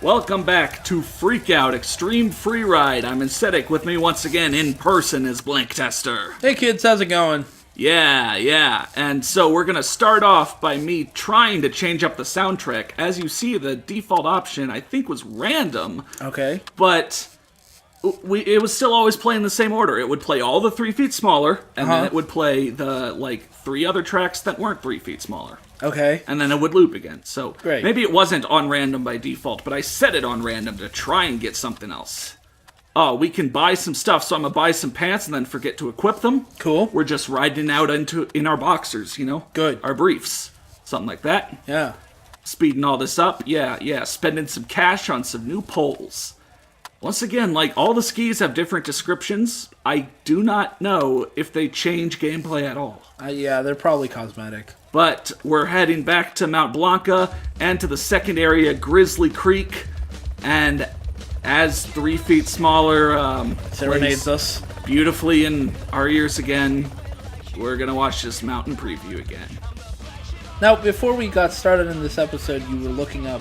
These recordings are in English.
Welcome back to Freakout Extreme Freeride. I'm Aesthetic. With me once again in person is Blank Tester. Hey kids, how's it going? Yeah. And so we're going to start off by me trying to change up the soundtrack. As you see, the default option I think was random. Okay. But it was still always playing the same order. It would play all the 3 feet smaller, and then it would play the 3 other tracks that weren't 3 feet smaller. Okay. And then it would loop again. So Great. Maybe it wasn't on random by default, but I set it on random to try and get something else. Oh, we can buy some stuff, so I'm going to buy some pants and then forget to equip them. Cool. We're just riding out in our boxers, you know? Good. Our briefs. Something like that. Yeah. Speeding all this up. Yeah. Spending some cash on some new poles. Once again, all the skis have different descriptions. I do not know if they change gameplay at all. Yeah, they're probably cosmetic. But we're heading back to Mount Blanca and to the second area, Grizzly Creek. And as 3 feet smaller Serenades us beautifully in our ears again, we're going to watch this mountain preview again. Now, before we got started in this episode, you were looking up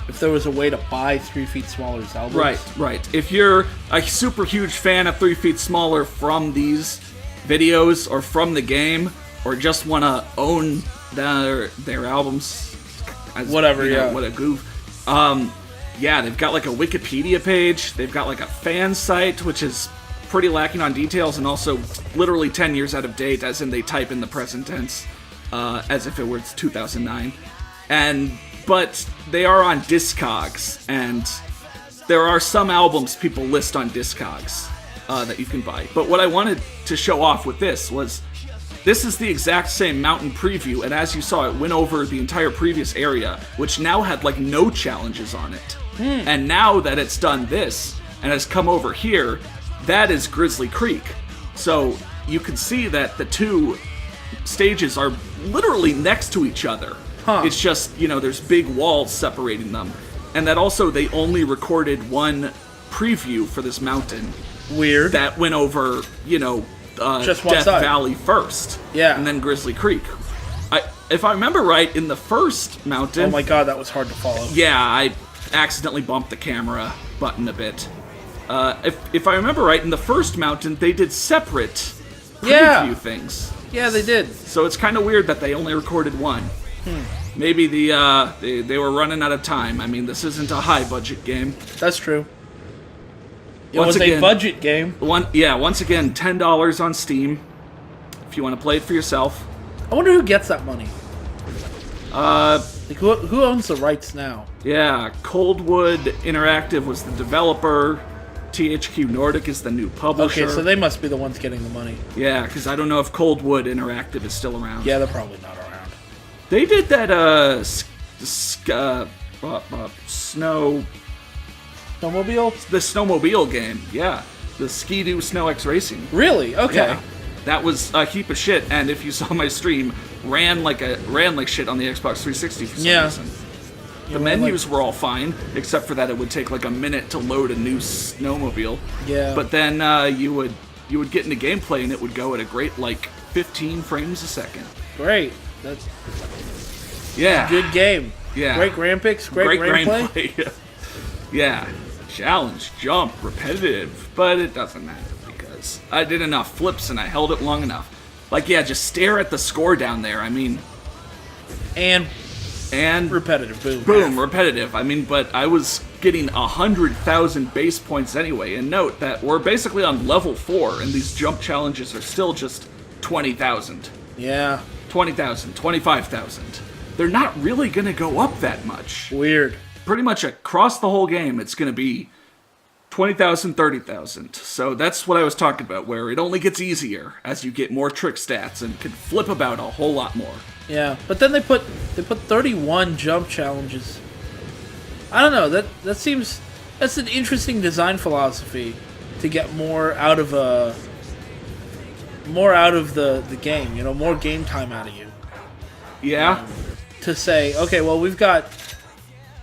if there was a way to buy 3 feet smaller albums. Right. If you're a super huge fan of 3 feet smaller from these videos or from the game, or just want to own their albums, what a goof. They've got a Wikipedia page. They've got a fan site, which is pretty lacking on details and also literally 10 years out of date, as in they type in the present tense, as if it were 2009. But they are on Discogs, and there are some albums people list on Discogs that you can buy. But what I wanted to show off with this is the exact same mountain preview, and as you saw, it went over the entire previous area, which now had no challenges on it. And now that it's done this, and has come over here, that is Grizzly Creek. So you can see that the two stages are literally next to each other. It's just, there's big walls separating them. And that also, they only recorded one preview for this mountain. Weird. That went over, just one Death side. Valley first. Yeah. And then Grizzly Creek. If I remember right, in the first mountain... Oh my god, that was hard to follow. Yeah, I accidentally bumped the camera button a bit. If I remember right, in the first mountain, they did separate preview things. Yeah, they did. So it's kind of weird that they only recorded one. Maybe they were running out of time. I mean, this isn't a high-budget game. That's true. It was a budget game. Once again, $10 on Steam, if you want to play it for yourself. I wonder who gets that money. Who owns the rights now? Yeah, Coldwood Interactive was the developer. THQ Nordic is the new publisher. Okay, so they must be the ones getting the money. Yeah, because I don't know if Coldwood Interactive is still around. Yeah, they're probably not around. They did that Snowmobile? The snowmobile game, yeah. The Ski-Doo Snow X Racing. Really? Okay. Yeah. That was a heap of shit, and if you saw my stream, ran like shit on the Xbox 360 for some reason. The menus were all fine, except for that it would take a minute to load a new snowmobile. Yeah. But then you would get into gameplay, and it would go at a great 15 frames a second. Great. That's a good game. Yeah. Great graphics, great gameplay. Yeah. Challenge, jump, repetitive, but it doesn't matter because I did enough flips and I held it long enough. Just stare at the score down there. I mean, and repetitive. Boom, repetitive. I mean, but I was getting 100,000 base points anyway. And note that we're basically on level 4, and these jump challenges are still just 20,000. Yeah. 20,000, 25,000. They're not really going to go up that much. Weird. Pretty much across the whole game, it's going to be 20,000, 30,000. So that's what I was talking about, where it only gets easier as you get more trick stats and can flip about a whole lot more. Yeah, but then they put 31 jump challenges. I don't know, that's an interesting design philosophy to get more out of the game, more game time out of you. Yeah. To say, okay, well we've got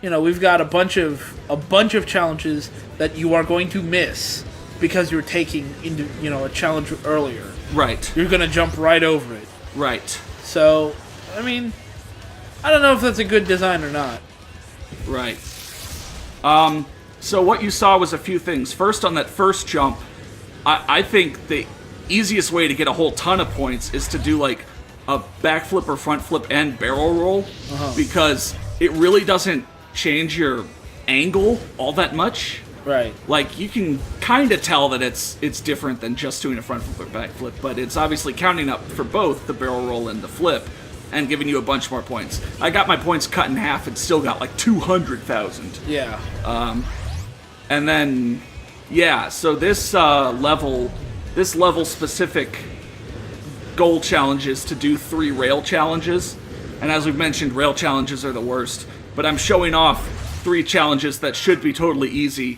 a bunch of challenges that you are going to miss because you're taking into a challenge earlier. Right. You're gonna jump right over it. Right. So, I mean, I don't know if that's a good design or not. Right. So what you saw was a few things. First, on that first jump, I think the easiest way to get a whole ton of points is to do like a backflip or front flip and barrel roll, because it really doesn't change your angle all that much. Right. Like, you can kind of tell that it's different than just doing a front flip or back flip, but it's obviously counting up for both the barrel roll and the flip and giving you a bunch more points. I got my points cut in half and still got like 200,000. Yeah. And then, yeah, so this level specific goal challenge is to do 3 rail challenges. And as we've mentioned, rail challenges are the worst. But I'm showing off 3 challenges that should be totally easy,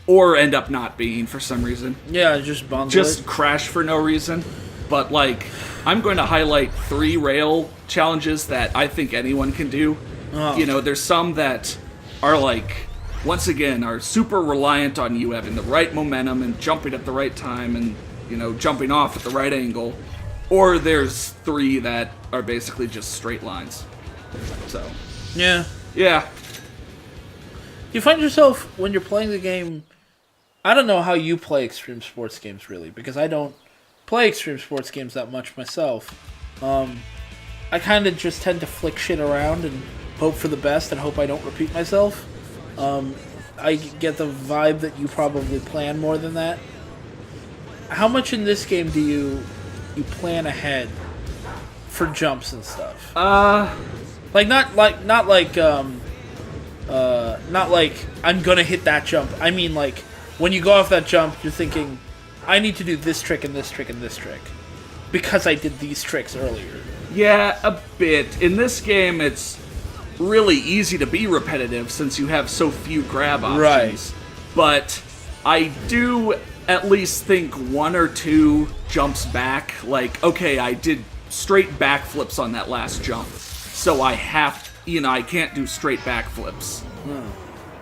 or end up not being for some reason. Yeah, just bundle Just it. crash for no reason. But, like, I'm going to highlight 3 rail challenges that I think anyone can do. Oh. You know, there's some that are, like, once again, are super reliant on you having the right momentum and jumping at the right time and, you know, jumping off at the right angle. Or there's 3 that are basically just straight lines. So, Yeah. yeah. You find yourself, when you're playing the game... I don't know how you play extreme sports games, really, because I don't play extreme sports games that much myself. I kind of just tend to flick shit around and hope for the best and hope I don't repeat myself. I get the vibe that you probably plan more than that. How much in this game do you plan ahead for jumps and stuff? Not like I'm gonna hit that jump. I mean, like, when you go off that jump, you're thinking, I need to do this trick and this trick and this trick because I did these tricks earlier. Yeah, a bit. In this game, it's really easy to be repetitive since you have so few grab options. Right. But I do at least think 1 or 2 jumps back. Like, okay, I did straight backflips on that last jump, so I can't do straight backflips.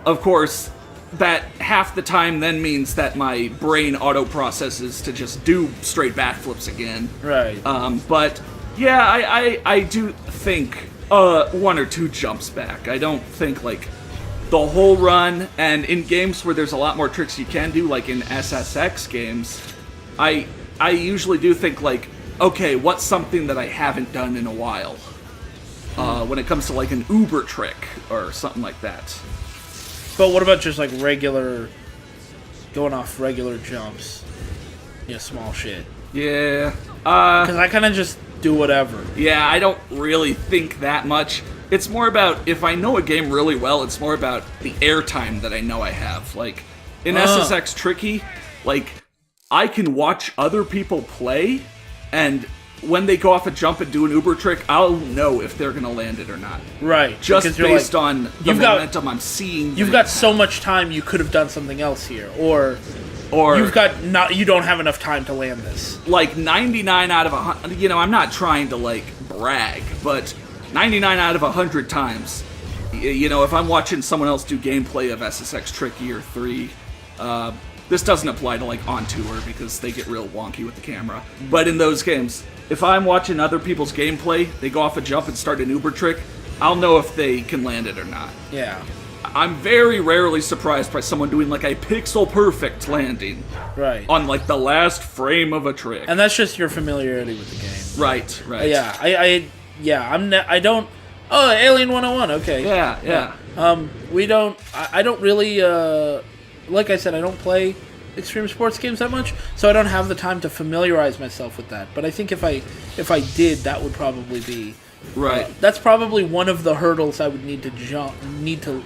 Of course, that half the time then means that my brain auto-processes to just do straight backflips again. Right. But, yeah, I do think 1 or 2 jumps back. I don't think, like, the whole run, and in games where there's a lot more tricks you can do, like in SSX games, I usually do think, like, okay, what's something that I haven't done in a while? When it comes to, like, an Uber trick or something like that. But what about just, like, going off regular jumps? Yeah, small shit. Yeah. Because I kind of just do whatever. Yeah, I don't really think that much. It's more about, if I know a game really well, it's more about the airtime that I know I have. Like, in SSX Tricky, like, I can watch other people play, and when they go off a jump and do an Uber trick, I'll know if they're going to land it or not. Right. Just based on the momentum I'm seeing. You've got so much time, you could have done something else here. Or you don't have enough time to land this. Like 99 out of 100, you know, I'm not trying to like brag, but 99 out of 100 times, you know, if I'm watching someone else do gameplay of SSX Tricky or 3, this doesn't apply to like on tour because they get real wonky with the camera. But in those games, if I'm watching other people's gameplay, they go off a jump and start an Uber trick, I'll know if they can land it or not. Yeah. I'm very rarely surprised by someone doing like a pixel perfect landing. Right. On like the last frame of a trick. And that's just your familiarity with the game. Right, right. Yeah, I don't. Oh, Alien 101. Okay. Yeah. I don't really. Like I said, I don't play extreme sports games that much, so I don't have the time to familiarize myself with that. But I think if I did, that would probably be right. That's probably one of the hurdles I would need to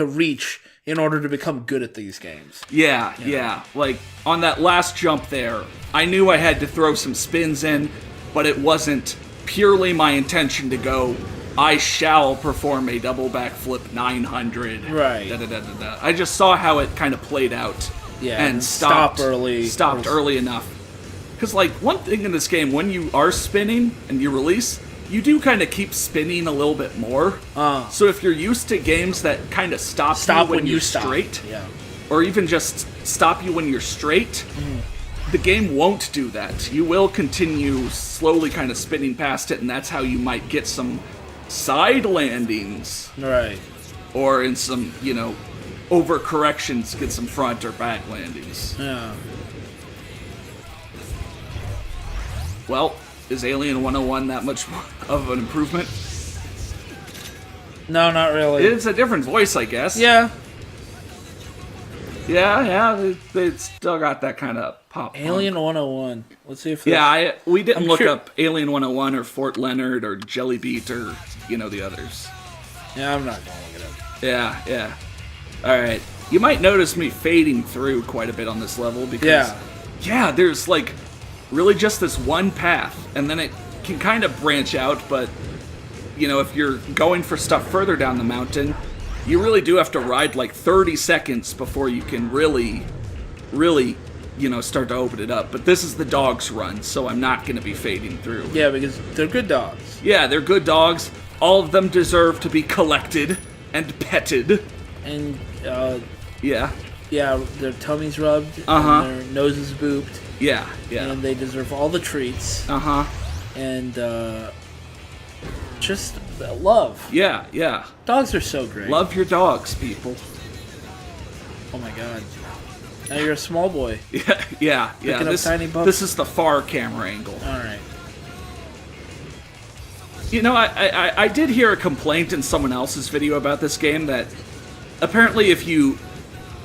reach in order to become good at these games. Yeah. Like on that last jump there, I knew I had to throw some spins in, but it wasn't purely my intention to go, I shall perform a double backflip 900. Right. I just saw how it kind of played out. Yeah. And stopped early. Stopped early enough. Because, like, one thing in this game, when you are spinning and you release, you do kind of keep spinning a little bit more. So if you're used to games that kind of stop you when you're straight, or even just stop you when you're straight, the game won't do that. You will continue slowly kind of spinning past it, and that's how you might get some side landings. Right. or in some, overcorrections, get some front or back landings. Yeah. Well, is Alien 101 that much more of an improvement? No, not really. It's a different voice, I guess. Yeah. Yeah, they still got that kind of pop. Alien 101. Let's see if. We didn't look up Alien 101 or Fort Leonard or Jelly Beat or the others. Yeah, I'm not gonna look it up. Yeah. All right. You might notice me fading through quite a bit on this level because there's like really just this one path, and then it can kind of branch out. But if you're going for stuff further down the mountain, you really do have to ride like 30 seconds before you can really, start to open it up. But this is the dog's run, so I'm not going to be fading through. Yeah, because they're good dogs. Yeah, they're good dogs. All of them deserve to be collected and petted. And, yeah, their tummies rubbed, Uh-huh. and their noses booped. Yeah. And they deserve all the treats. Uh-huh. And, just love. Yeah. Dogs are so great. Love your dogs, people. Oh my god. Now you're a small boy. Yeah. Picking up tiny pups. This is the far camera angle. Alright. I did hear a complaint in someone else's video about this game that apparently if you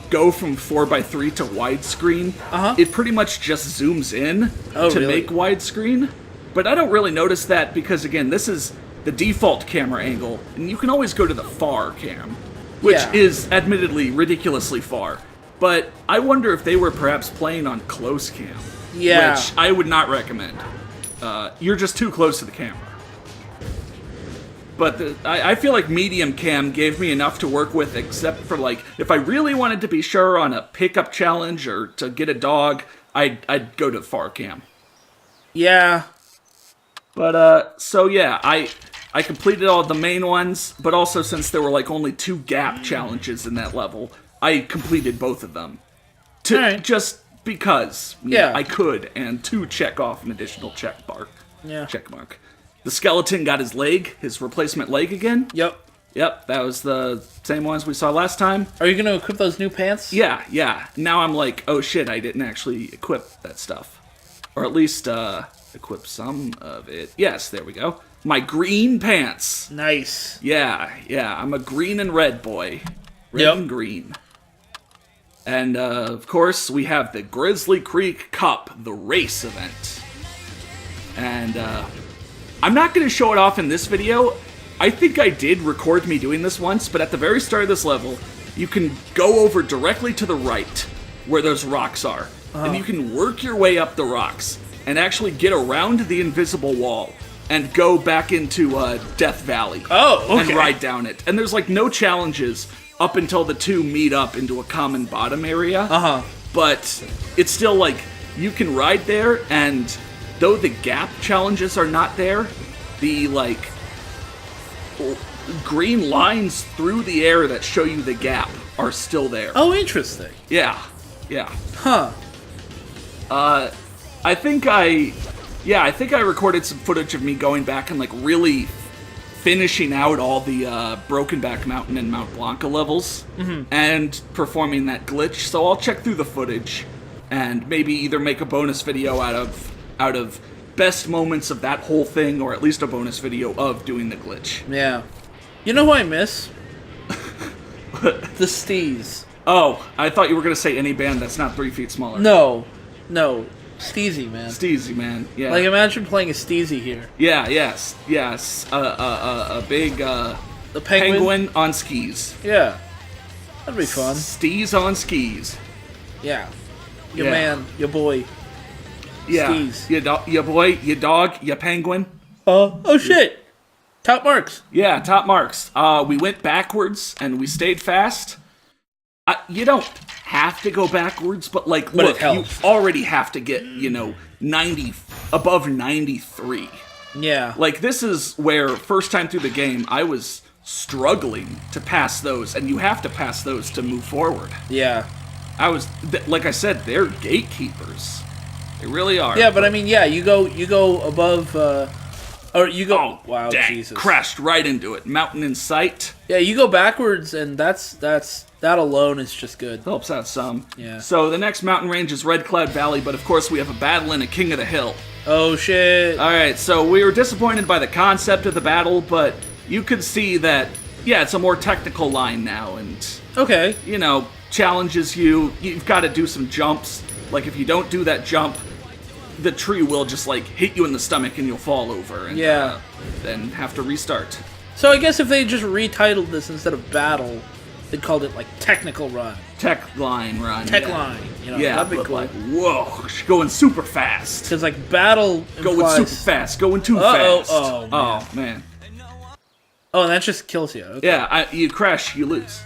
go from 4:3 to widescreen, it pretty much just zooms in to make widescreen. But I don't really notice that because, again, this is the default camera angle, and you can always go to the far cam, which is admittedly ridiculously far. But I wonder if they were perhaps playing on close cam, which I would not recommend. You're just too close to the camera. But I feel like medium cam gave me enough to work with, except for like if I really wanted to be sure on a pickup challenge or to get a dog, I'd go to far cam. Yeah. But I completed all the main ones, but also since there were like only 2 gap challenges in that level, I completed both of them. Just because I could, and to check off an additional check mark. The skeleton got his replacement leg again. Yep, that was the same ones we saw last time. Are you going to equip those new pants? Yeah. Now I'm like, oh shit, I didn't actually equip that stuff. Or at least, equip some of it. Yes, there we go. My green pants. Nice. Yeah, I'm a green and red boy. Red and green. And, of course, we have the Grizzly Creek Cup, the race event. And, I'm not going to show it off in this video. I think I did record me doing this once, but at the very start of this level, you can go over directly to the right, where those rocks are. And you can work your way up the rocks, and actually get around the invisible wall, and go back into, Death Valley. And ride down it. And there's, like, no challenges up until the 2 meet up into a common bottom area. But it's still, like, you can ride there, and though the gap challenges are not there, the, like, green lines through the air that show you the gap are still there. Oh, interesting. Yeah. Huh. I think I recorded some footage of me going back and, like, really finishing out all the Broken Back Mountain and Mount Blanca levels and performing that glitch. So I'll check through the footage and maybe either make a bonus video out of best moments of that whole thing, or at least a bonus video of doing the glitch. Yeah. You know who I miss? The Steez. Oh, I thought you were going to say any band that's not 3 feet smaller. No. Steezy, man. Steezy, man. Yeah. Like, imagine playing a Steezy here. Yes. A big the penguin on skis. Yeah. That'd be fun. Steez on skis. Yeah. Your man, your boy. Yeah. Steez. Your boy, your dog, your penguin. Oh shit. Top marks. Yeah, top marks. We went backwards and we stayed fast. You don't have to go backwards, but like, look, you already have to get, 90, above 93. Yeah. Like, this is where, first time through the game, I was struggling to pass those, and you have to pass those to move forward. Yeah. Like I said, they're gatekeepers. They really are. Yeah, but I mean, you go above Or you go... Oh, wow, dang. Jesus. Crashed right into it. Mountain in sight. Yeah, you go backwards, and that alone is just good. Helps out some. Yeah. So the next mountain range is Red Cloud Valley, but of course we have a battle in a King of the Hill. Oh, shit. Alright, so we were disappointed by the concept of the battle, but you could see that, yeah, it's a more technical line now, and, Okay. you know, challenges you. You've got to do some jumps. Like, if you don't do that jump, the tree will just, like, hit you in the stomach and you'll fall over. And, Yeah. then have to restart. So I guess if they just retitled this instead of Battle, they called it, like, Technical Run. Tech line run. Tech yeah. Line. You know, Yeah, that'd be but cool. like, whoa, she's going super fast. Because, like, Battle Going implies... super fast, going too Uh-oh, fast. oh, man. Oh, man. Oh, and that just kills you. Okay. Yeah, you crash, you lose.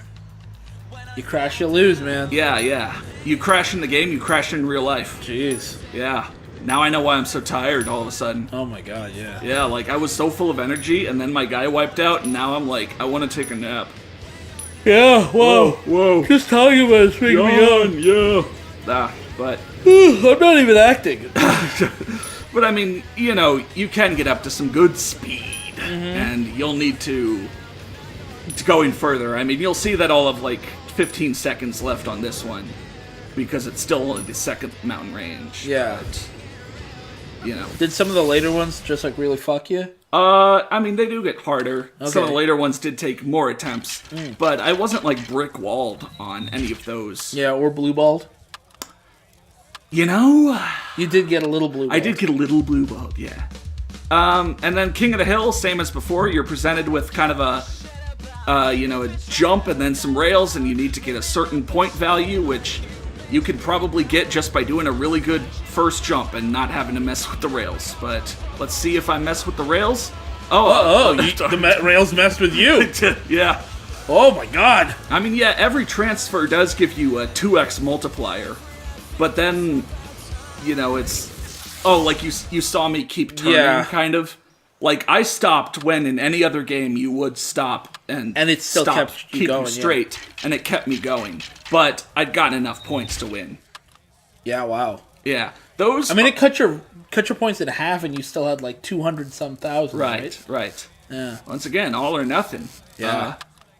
You crash, you lose, man. Yeah, yeah. You crash in the game, you crash in real life. Jeez. Yeah. Now I know why I'm so tired all of a sudden. Oh my god, yeah. Yeah, like I was so full of energy, and then my guy wiped out, and now I'm like, I want to take a nap. Yeah, whoa. Whoa. Just talking about it's making me yawn. Yeah. But I'm not even acting. but I mean, you know, you can get up to some good speed, and you'll need to go in further. I mean, you'll see that I'll have like 15 seconds left on this one, because it's still only the second mountain range. Yeah. But, you know. Did some of the later ones just like really fuck you? I mean, they do get harder. Okay. Some of the later ones did take more attempts, but I wasn't like brick walled on any of those. Yeah, or blue balled? You know, You did get a little blue balled. I did get a little blue balled, yeah. And then King of the Hill, same as before. You're presented with kind of a jump and then some rails, and you need to get a certain point value, which you could probably get just by doing a really good first jump and not having to mess with the rails. But let's see if I mess with the rails. The rails messed with you. Yeah. Oh my god. I mean, yeah, every transfer does give you a 2x multiplier. But then, you know, it's... Oh, like you saw me keep turning, kind of. Like, I stopped when in any other game you would stop and it still kept you going, straight, and it kept me going. But I'd gotten enough points to win. Yeah, wow. Yeah. Those... I mean, it cut your points in half and you still had like 200-some thousand, right? Right. Yeah. Once again, all or nothing. Yeah.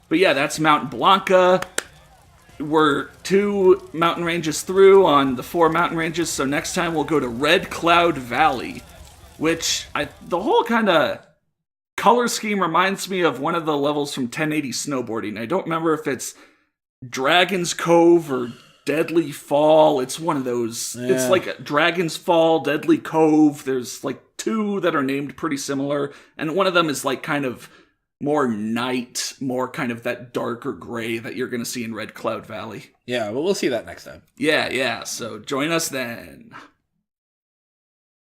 But yeah, that's Mount Blanca. We're 2 mountain ranges through on the 4 mountain ranges, so next time we'll go to Red Cloud Valley, which the whole kind of color scheme reminds me of one of the levels from 1080 Snowboarding. I don't remember if it's Dragon's Cove or Deadly Fall. It's one of those. Yeah. It's like Dragon's Fall, Deadly Cove. There's like 2 that are named pretty similar, and one of them is like kind of more night, more kind of that darker gray that you're going to see in Red Cloud Valley. Yeah, but we'll see that next time. Yeah, so join us then.